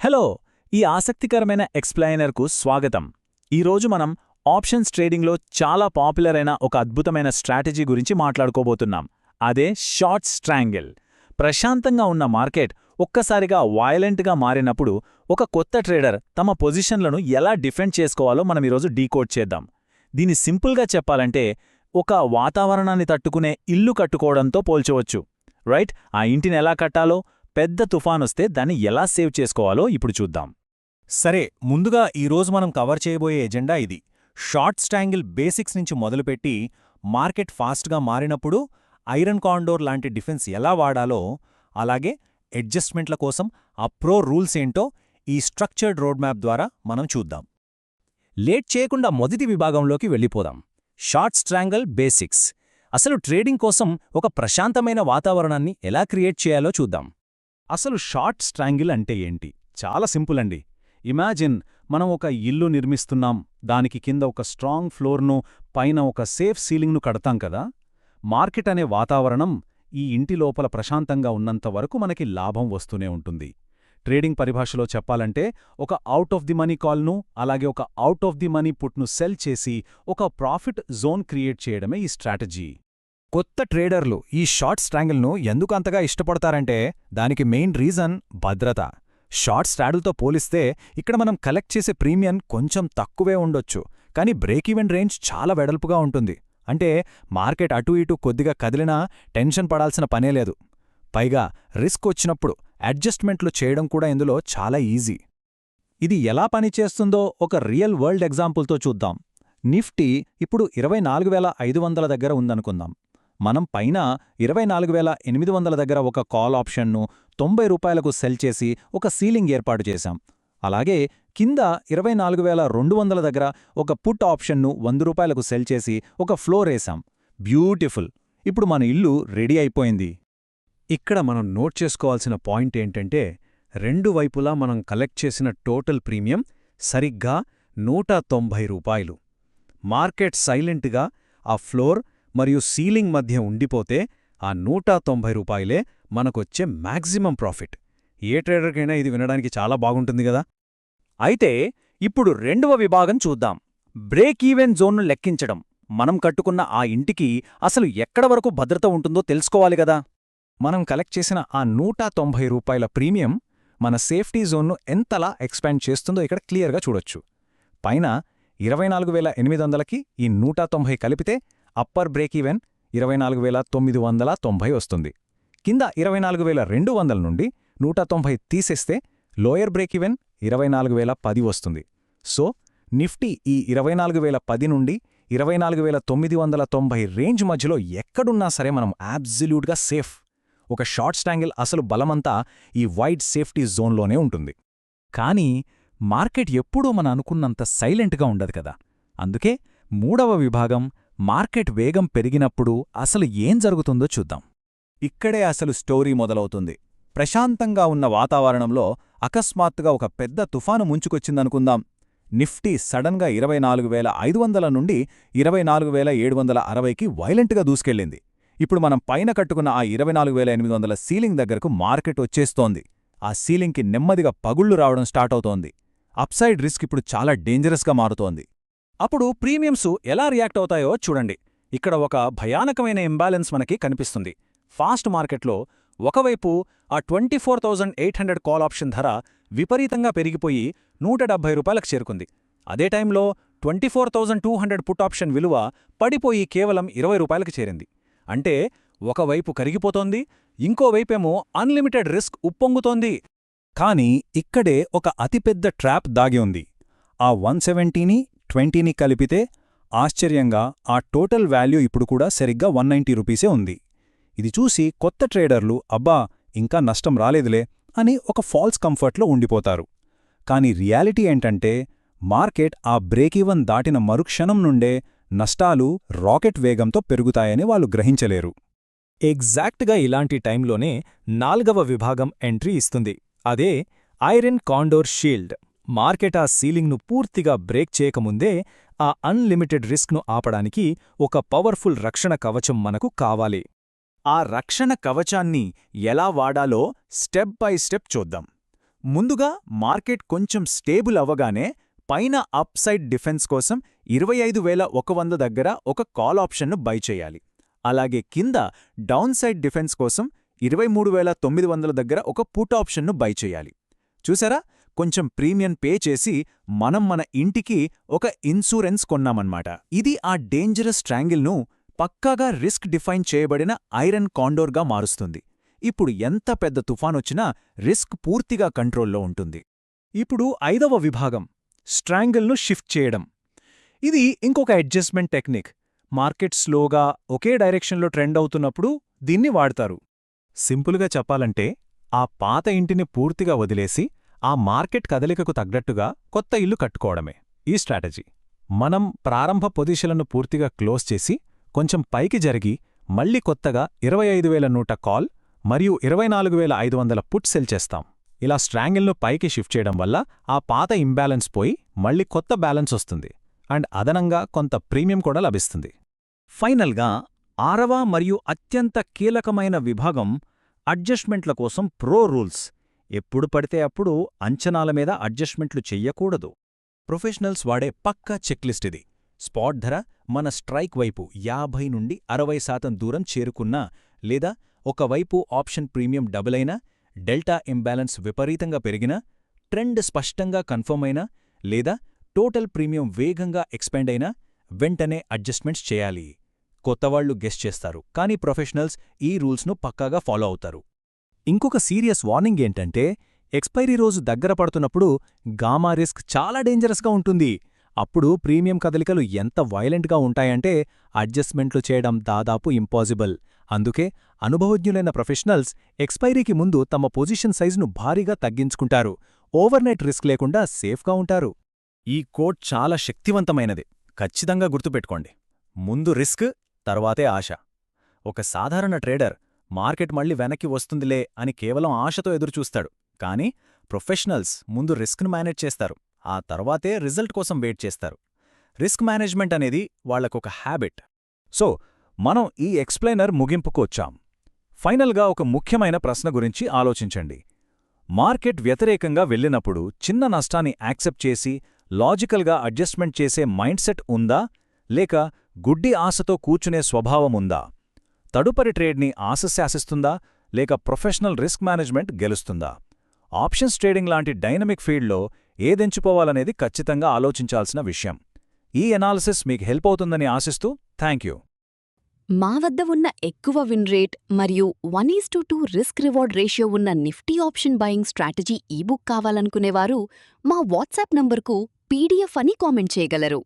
Hello, ఈ ఆసక్తికరమైన ఎక్స్ప్లెయినర్కు స్వాగతం. ఈరోజు మనం ఆప్షన్స్ ట్రేడింగ్లో చాలా పాపులర్ అయిన ఒక అద్భుతమైన స్ట్రాటజీ గురించి మాట్లాడుకోబోతున్నాం. అదే షార్ట్ స్ట్రాంగిల్. ప్రశాంతంగా ఉన్న మార్కెట్ ఒక్కసారిగా వయలెంట్గా మారినప్పుడు ఒక కొత్త ట్రేడర్ తమ పొజిషన్లను ఎలా డిఫెండ్ చేసుకోవాలో మనం ఈరోజు డీకోడ్ చేద్దాం. దీన్ని సింపుల్గా చెప్పాలంటే ఒక వాతావరణాన్ని తట్టుకునే ఇల్లు కట్టుకోవడంతో పోల్చవచ్చు. రైట్? ఆ ఇంటిని ఎలా కట్టాలో, పెద్ద తుఫానొస్తే దాన్ని ఎలా సేవ్ చేసుకోవాలో ఇప్పుడు చూద్దాం. సరే, ముందుగా ఈరోజు మనం కవర్ చేయబోయే ఎజెండా ఇది. షార్ట్ స్ట్రాంగిల్ బేసిక్స్ నుంచి మొదలుపెట్టి మార్కెట్ ఫాస్ట్గా మారినప్పుడు ఐరన్ కాండోర్ లాంటి డిఫెన్స్ ఎలా వాడాలో, అలాగే అడ్జస్ట్మెంట్ల కోసం ఆ ప్రో రూల్స్ ఏంటో ఈ స్ట్రక్చర్డ్ రోడ్ మ్యాప్ ద్వారా మనం చూద్దాం. లేట్ చేయకుండా మొదటి విభాగంలోకి వెళ్ళిపోదాం. Short స్ట్రాంగిల్ basics. అసలు ట్రేడింగ్ కోసం ఒక ప్రశాంతమైన వాతావరణాన్ని ఎలా క్రియేట్ చేయాలో చూద్దాం. అసలు షార్ట్ స్ట్రాంగిల్ అంటే ఏంటి? చాలా సింపుల్ అండి. ఇమాజిన్ మనం ఒక ఇల్లు నిర్మిస్తున్నాం, దానికి కింద ఒక స్ట్రాంగ్ ఫ్లోర్ను, పైన ఒక సేఫ్ సీలింగ్ను కడతాం కదా. మార్కెట్ అనే వాతావరణం ఈ ఇంటి లోపల ప్రశాంతంగా ఉన్నంతవరకు మనకి లాభం వస్తూనే ఉంటుంది. ట్రేడింగ్ పరిభాషలో చెప్పాలంటే ఒక అవుట్ ఆఫ్ ది మనీ కాల్ను, అలాగే ఒక అవుట్ ఆఫ్ ది మనీ పుట్ను సెల్ చేసి ఒక ప్రాఫిట్ జోన్ క్రియేట్ చేయడమే ఈ స్ట్రాటజీ. కొత్త ట్రేడర్లు ఈ షార్ట్ స్ట్రాంగిల్ను ఎందుకు అంతగా ఇష్టపడతారంటే దానికి మెయిన్ రీజన్ భద్రత. షార్ట్ స్ట్రాడిల్తో పోలిస్తే ఇక్కడ మనం కలెక్ట్ చేసే ప్రీమియం కొంచెం తక్కువే ఉండొచ్చు, కానీ బ్రేక్ ఈవెన్ రేంజ్ చాలా వెడల్పుగా ఉంటుంది. అంటే మార్కెట్ అటూ ఇటూ కొద్దిగా కదిలినా టెన్షన్ పడాల్సిన పనేలేదు. పైగా రిస్క్ వచ్చినప్పుడు అడ్జస్ట్మెంట్లు చేయడం కూడా ఇందులో చాలా ఈజీ. ఇది ఎలా పనిచేస్తుందో ఒక రియల్ వరల్డ్ ఎగ్జాంపుల్తో చూద్దాం. నిఫ్టీ ఇప్పుడు 24,500 దగ్గర ఉందనుకుందాం. మనం పైన 24,800 దగ్గర ఒక కాల్ ఆప్షన్ను 90 రూపాయలకు సెల్ చేసి ఒక సీలింగ్ ఏర్పాటు చేశాం. అలాగే కింద 24,200 దగ్గర ఒక పుట్ ఆప్షన్ను 100 రూపాయలకు సెల్ చేసి ఒక ఫ్లోర్ వేశాం. బ్యూటిఫుల్! ఇప్పుడు మన ఇల్లు రెడీ అయిపోయింది. ఇక్కడ మనం నోట్ చేసుకోవాల్సిన పాయింట్ ఏంటంటే, రెండు వైపులా మనం కలెక్ట్ చేసిన టోటల్ ప్రీమియం సరిగ్గా 190 రూపాయలు. మార్కెట్ సైలెంట్గా ఆ ఫ్లోర్ మరియు సీలింగ్ మధ్య ఉండిపోతే ఆ 190 రూపాయలే మనకొచ్చే మ్యాక్సిమం ప్రాఫిట్. ఏ ట్రేడర్కైనా ఇది వినడానికి చాలా బాగుంటుంది కదా. అయితే ఇప్పుడు రెండవ విభాగం చూద్దాం. బ్రేక్ ఈవెన్ జోన్ను లెక్కించడం. మనం కట్టుకున్న ఆ ఇంటికి అసలు ఎక్కడ వరకు భద్రత ఉంటుందో తెలుసుకోవాలి గదా. మనం కలెక్ట్ చేసిన ఆ 190 రూపాయల ప్రీమియం మన సేఫ్టీ జోన్ను ఎంతలా ఎక్స్పాండ్ చేస్తుందో ఇక్కడ క్లియర్గా చూడొచ్చు. పైన 24,800కి ఈ 190 కలిపితే అప్పర్ బ్రేక్ ఈవెన్ 24,990 వస్తుంది. కింద 24,200 నుండి 190 తీసేస్తే లోయర్ బ్రేక్ ఈవెన్ 24,010 వస్తుంది. సో నిఫ్టీ ఈ 24,010 నుండి 24,990 రేంజ్ మధ్యలో ఎక్కడున్నా సరే మనం అబ్జల్యూట్గా సేఫ్. ఒక షార్ట్ స్ట్రాంగిల్ అసలు బలమంతా ఈ వైడ్ సేఫ్టీ జోన్లోనే ఉంటుంది. కానీ మార్కెట్ ఎప్పుడూ మన అనుకున్నంత సైలెంట్గా ఉండదు కదా. అందుకే మూడవ విభాగం మార్కెట్ వేగం పెరిగినప్పుడు అసలు ఏం జరుగుతుందో చూద్దాం. ఇక్కడే అసలు స్టోరీ మొదలవుతుంది. ప్రశాంతంగా ఉన్న వాతావరణంలో అకస్మాత్తుగా ఒక పెద్ద తుఫాను ముంచుకొచ్చిందనుకుందాం. నిఫ్టీ సడన్గా 24,500 నుండి 24,760కి వైలెంట్గా దూసుకెళ్ళింది. ఇప్పుడు మనం పైన కట్టుకున్న ఆ 24,800 సీలింగ్ దగ్గరకు మార్కెట్ వచ్చేస్తోంది. ఆ సీలింగ్కి నెమ్మదిగా పగుళ్లు రావడం స్టార్ట్ అవుతోంది. అప్సైడ్ రిస్క్ ఇప్పుడు చాలా డేంజరస్గా మారుతోంది. అప్పుడు ప్రీమియమ్స్ ఎలా రియాక్ట్ అవుతాయో చూడండి. ఇక్కడ ఒక భయానకమైన ఇంబాలెన్స్ మనకి కనిపిస్తుంది. ఫాస్ట్ మార్కెట్లో ఒకవైపు ఆ 24,800 కాల్ ఆప్షన్ ధర విపరీతంగా పెరిగిపోయి 170 రూపాయలకు చేరుకుంది. అదే టైంలో 24,200 పుట్ ఆప్షన్ విలువ పడిపోయి కేవలం 20 రూపాయలకు చేరింది. అంటే ఒకవైపు కరిగిపోతోంది, ఇంకోవైపేమో అన్లిమిటెడ్ రిస్క్ ఉప్పొంగుతోంది. కానీ ఇక్కడే ఒక అతిపెద్ద ట్రాప్ దాగి ఉంది. ఆ 170ని 20ని కలిపితే ఆశ్చర్యంగా ఆ టోటల్ వాల్యూ ఇప్పుడు కూడా సరిగ్గా 190 రూపీసే ఉంది. ఇది చూసి కొత్త ట్రేడర్లు అబ్బా ఇంకా నష్టం రాలేదులే అని ఒక ఫాల్స్ కంఫర్ట్లో ఉండిపోతారు. కానీ రియాలిటీ ఏంటంటే మార్కెట్ ఆ బ్రేక్ ఈవెన్ దాటిన మరుక్షణం నుండే నష్టాలు రాకెట్ వేగంతో పెరుగుతాయని వాళ్ళు గ్రహించలేరు. ఎగ్జాక్ట్గా ఇలాంటి టైంలోనే నాల్గవ విభాగం ఎంట్రీ ఇస్తుంది. అదే ఐరన్ కాండోర్ షీల్డ్. మార్కెట్ ఆ సీలింగ్ను పూర్తిగా బ్రేక్ చేయకముందే ఆ అన్లిమిటెడ్ రిస్క్ను ఆపడానికి ఒక పవర్ఫుల్ రక్షణ కవచం మనకు కావాలి. ఆ రక్షణ కవచాన్ని ఎలా వాడాలో స్టెప్ బై స్టెప్ చూద్దాం. ముందుగా మార్కెట్ కొంచెం స్టేబుల్ అవ్వగానే పైన అప్ సైడ్ డిఫెన్స్ కోసం 25,100 దగ్గర ఒక కాల్ ఆప్షన్ను బై చేయాలి. అలాగే కింద డౌన్ సైడ్ డిఫెన్స్ కోసం 23,900 దగ్గర ఒక పుట్ ఆప్షన్ను బై చేయాలి. చూసారా, కొంచెం ప్రీమియం పే చేసి మనం మన ఇంటికి ఒక ఇన్సూరెన్స్ కొన్నామన్నమాట. ఇది ఆ డేంజరస్ ట్రయాంగిల్ను పక్కాగా రిస్క్ డిఫైన్ చేయబడిన ఐరన్ కాండోర్గా మారుస్తుంది. ఇప్పుడు ఎంత పెద్ద తుఫానొచ్చినా రిస్క్ పూర్తిగా కంట్రోల్లో ఉంటుంది. ఇప్పుడు 5వ విభాగం స్ట్రాంగిల్ను షిఫ్ట్ చేయడం. ఇది ఇంకొక అడ్జస్ట్మెంట్ టెక్నిక్. మార్కెట్ స్లోగా ఒకే డైరెక్షన్లో ట్రెండ్ అవుతున్నప్పుడు దీన్ని వాడతారు. సింపుల్గా చెప్పాలంటే ఆ పాత ఇంటిని పూర్తిగా వదిలేసి ఆ మార్కెట్ కదలికకు తగ్గట్టుగా కొత్త ఇల్లు కట్టుకోవడమే ఈ స్ట్రాటజీ. మనం ప్రారంభ పొజిషన్లను పూర్తిగా క్లోజ్ చేసి కొంచెం పైకి జరిగి మళ్ళీ కొత్తగా 25,100 కాల్ మరియు 24,500 పుట్ సెల్ చేస్తాం. ఇలా స్ట్రాంగిల్ను పైకి షిఫ్ట్ చేయడం వల్ల ఆ పాత ఇంబ్యాలెన్స్ పోయి మళ్ళీ కొత్త బ్యాలెన్స్ వస్తుంది అండ్ అదనంగా కొంత ప్రీమియం కూడా లభిస్తుంది. ఫైనల్గా 6వ మరియు అత్యంత కీలకమైన విభాగం అడ్జస్ట్మెంట్ల కోసం ప్రో రూల్స్. ఎప్పుడు పడితే అప్పుడు అంచనాల మీద అడ్జస్ట్మెంట్లు చెయ్యకూడదు. ప్రొఫెషనల్స్ వాడే పక్కా చెక్లిస్ట్ ఇది. స్పాట్ ధర మన స్ట్రైక్ వైపు 50 నుండి 60% దూరం చేరుకున్నా, లేదా ఒకవైపు ఆప్షన్ ప్రీమియం డబుల్ అయినా, డెల్టా ఇంబ్యాలెన్స్ విపరీతంగా పెరిగినా, ట్రెండ్ స్పష్టంగా కన్ఫర్మ్ అయినా, లేదా టోటల్ ప్రీమియం వేగంగా ఎక్స్పాండ్ అయినా వెంటనే అడ్జస్ట్మెంట్స్ చేయాలి. కొత్తవాళ్లు గెస్ చేస్తారు, కానీ ప్రొఫెషనల్స్ ఈ రూల్స్ను పక్కాగా ఫాలో అవుతారు. ఇంకొక సీరియస్ వార్నింగ్ ఏంటంటే, ఎక్స్పైరీ రోజు దగ్గర పడుతున్నప్పుడు గామా రిస్క్ చాలా డేంజరస్గా ఉంటుంది. అప్పుడు ప్రీమియం కదలికలు ఎంత వైలెంట్గా ఉంటాయంటే అడ్జస్ట్మెంట్లు చేయడం దాదాపు ఇంపాసిబుల్. అందుకే అనుభవజ్ఞులైన ప్రొఫెషనల్స్ ఎక్స్పైరీకి ముందు తమ పొజిషన్ సైజును భారీగా తగ్గించుకుంటారు. ఓవర్నైట్ రిస్క్ లేకుండా సేఫ్గా ఉంటారు. ఈ కోట్ చాలా శక్తివంతమైనది, ఖచ్చితంగా గుర్తుపెట్టుకోండి. ముందు రిస్క్, తర్వాతే ఆశ. ఒక సాధారణ ట్రేడర్ మార్కెట్ మళ్ళీ వెనక్కి వస్తుందిలే అని కేవలం ఆశతో ఎదురుచూస్తాడు. కానీ ప్రొఫెషనల్స్ ముందు రిస్క్ను మేనేజ్ చేస్తారు, ఆ తర్వాతే రిజల్ట్ కోసం వెయిట్ చేస్తారు. రిస్క్ మేనేజ్మెంట్ అనేది వాళ్లకొక హ్యాబిట్. సో మనం ఈ ఎక్స్ప్లెయినర్ ముగింపుకొచ్చాం. ఫైనల్గా ఒక ముఖ్యమైన ప్రశ్న గురించి ఆలోచించండి. మార్కెట్ వ్యతిరేకంగా వెళ్ళినప్పుడు చిన్న నష్టాన్ని యాక్సెప్ట్ చేసి లాజికల్గా అడ్జస్ట్మెంట్ చేసే మైండ్ సెట్ ఉందా, లేక గుడ్డి ఆశతో కూర్చునే స్వభావముందా? తదుపరి ట్రేడ్ని ఆశ శాసిస్తుందా, లేక ప్రొఫెషనల్ రిస్క్ మేనేజ్మెంట్ గెలుస్తుందా? ఆప్షన్స్ ట్రేడింగ్ లాంటి డైనమిక్ ఫీల్డ్లో ఏదెంచుకోవాలనేది ఖచ్చితంగా ఆలోచించాల్సిన విషయం. ఈ ఎనాలిసిస్ మీకు హెల్ప్ అవుతుందని ఆశిస్తూ థ్యాంక్యూ. మా వద్ద ఉన్న ఎక్కువ విన్ రేట్ మరియు 1:2 రిస్క్ రివార్డ్ రేషియో ఉన్న Nifty option buying strategy ebook కావాలనుకునేవారు మా వాట్సాప్ నంబర్కు PDF అని కామెంట్ చేయగలరు.